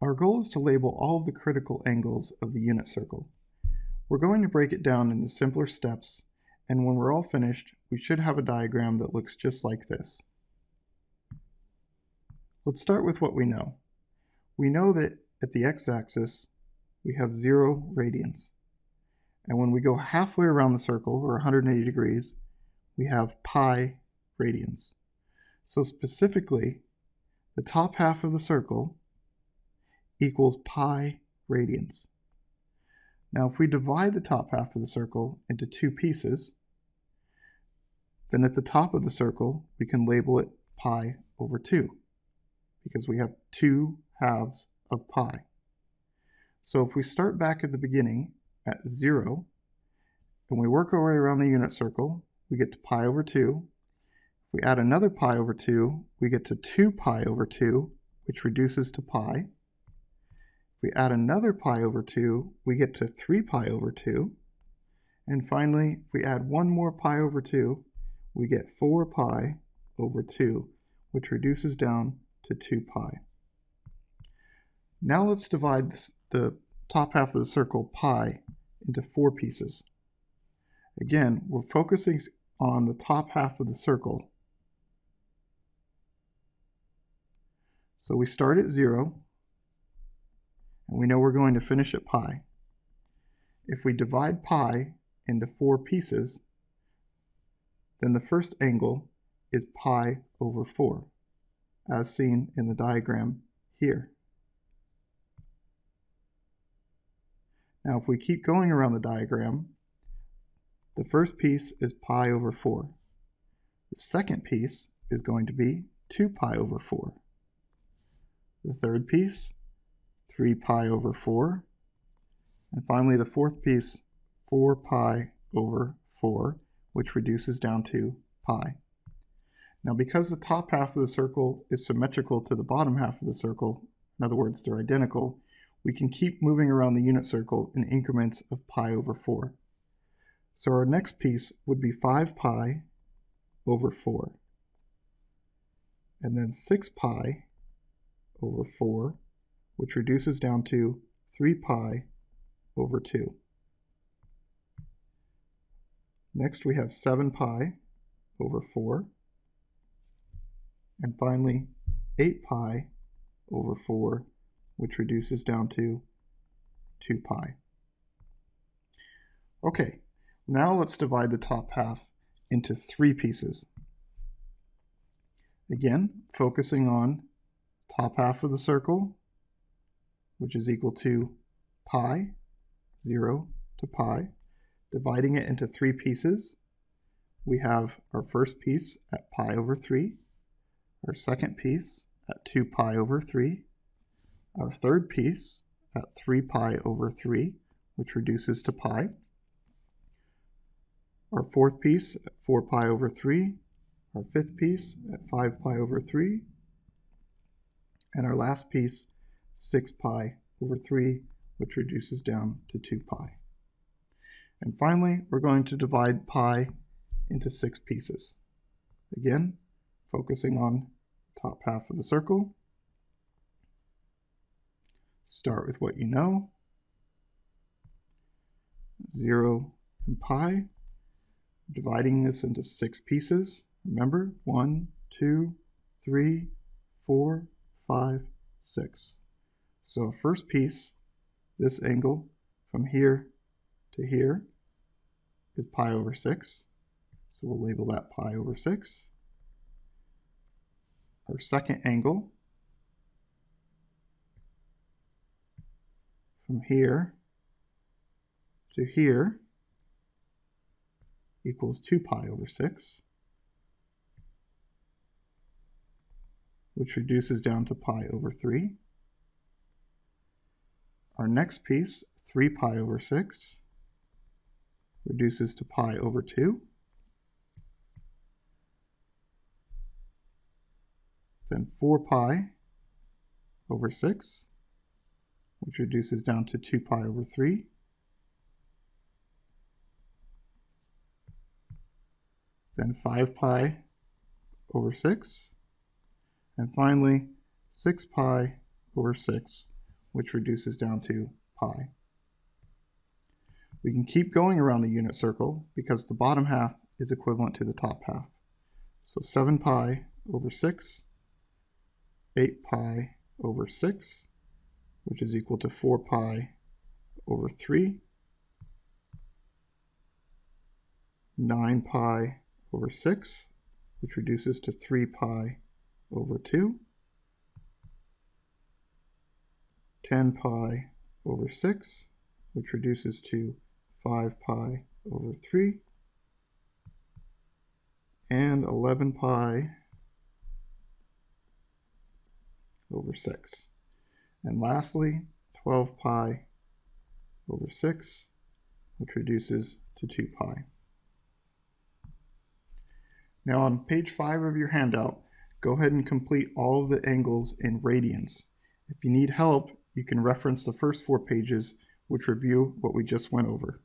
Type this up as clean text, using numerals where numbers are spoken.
Our goal is to label all of the critical angles of the unit circle. We're going to break it down into simpler steps, and when we're all finished, we should have a diagram that looks just like this. Let's start with what we know. We know that at the x-axis, we have 0 radians. And when we go halfway around the circle, or 180 degrees, we have pi radians. So specifically, the top half of the circle equals pi radians. Now if we divide the top half of the circle into two pieces, then at the top of the circle we can label it pi over 2, because we have 2 halves of pi. So if we start back at the beginning at 0, and we work our way around the unit circle, we get to pi over 2. If we add another pi over 2, we get to 2 pi over 2, which reduces to pi. If we add another pi over 2, we get to 3 pi over 2. And finally, if we add one more pi over 2, we get 4 pi over 2, which reduces down to 2 pi. Now let's divide the top half of the circle pi into 4 pieces. Again, we're focusing on the top half of the circle. So we start at 0, and we know we're going to finish at pi. If we divide pi into 4 pieces, then the first angle is pi over 4, as seen in the diagram here. Now if we keep going around the diagram, the first piece is pi over 4. The second piece is going to be 2 pi over 4. The third piece, 3 pi over 4. And finally the fourth piece, 4 pi over 4, which reduces down to pi. Now because the top half of the circle is symmetrical to the bottom half of the circle, in other words they're identical, we can keep moving around the unit circle in increments of pi over 4. So our next piece would be 5 pi over 4, and then 6 pi over 4, which reduces down to 3 pi over 2. Next we have 7 pi over 4, and finally 8 pi over 4, which reduces down to 2 pi. Okay, now let's divide the top half into 3 pieces. Again, focusing on top half of the circle, which is equal to pi, 0 to pi. Dividing it into 3 pieces, we have our first piece at pi over 3, our second piece at 2 pi over 3, our third piece at 3 pi over 3, which reduces to pi, our fourth piece at 4 pi over 3, our fifth piece at 5 pi over 3, and our last piece, 6 pi over 3, which reduces down to 2 pi. And finally, we're going to divide pi into 6 pieces. Again, focusing on the top half of the circle. Start with what you know. 0 and pi. Dividing this into 6 pieces. Remember, 1, 2, 3, 4, 5, 6. So first piece, this angle from here to here is pi over 6. So we'll label that pi over 6. Our second angle from here to here equals 2 pi over 6, which reduces down to pi over 3. Our next piece, 3 pi over 6, reduces to pi over 2. Then 4 pi over 6, which reduces down to 2 pi over 3. Then 5 pi over 6. And finally, 6 pi over 6, which reduces down to pi. We can keep going around the unit circle because the bottom half is equivalent to the top half. So 7 pi over 6, 8 pi over 6, which is equal to 4 pi over 3, 9 pi over 6, which reduces to 3 pi over 2, 10 pi over 6, which reduces to 5 pi over 3, and 11 pi over 6. And lastly, 12 pi over 6, which reduces to 2 pi. Now on page 5 of your handout, go ahead and complete all of the angles in radians. If you need help, you can reference the first 4 pages, which review what we just went over.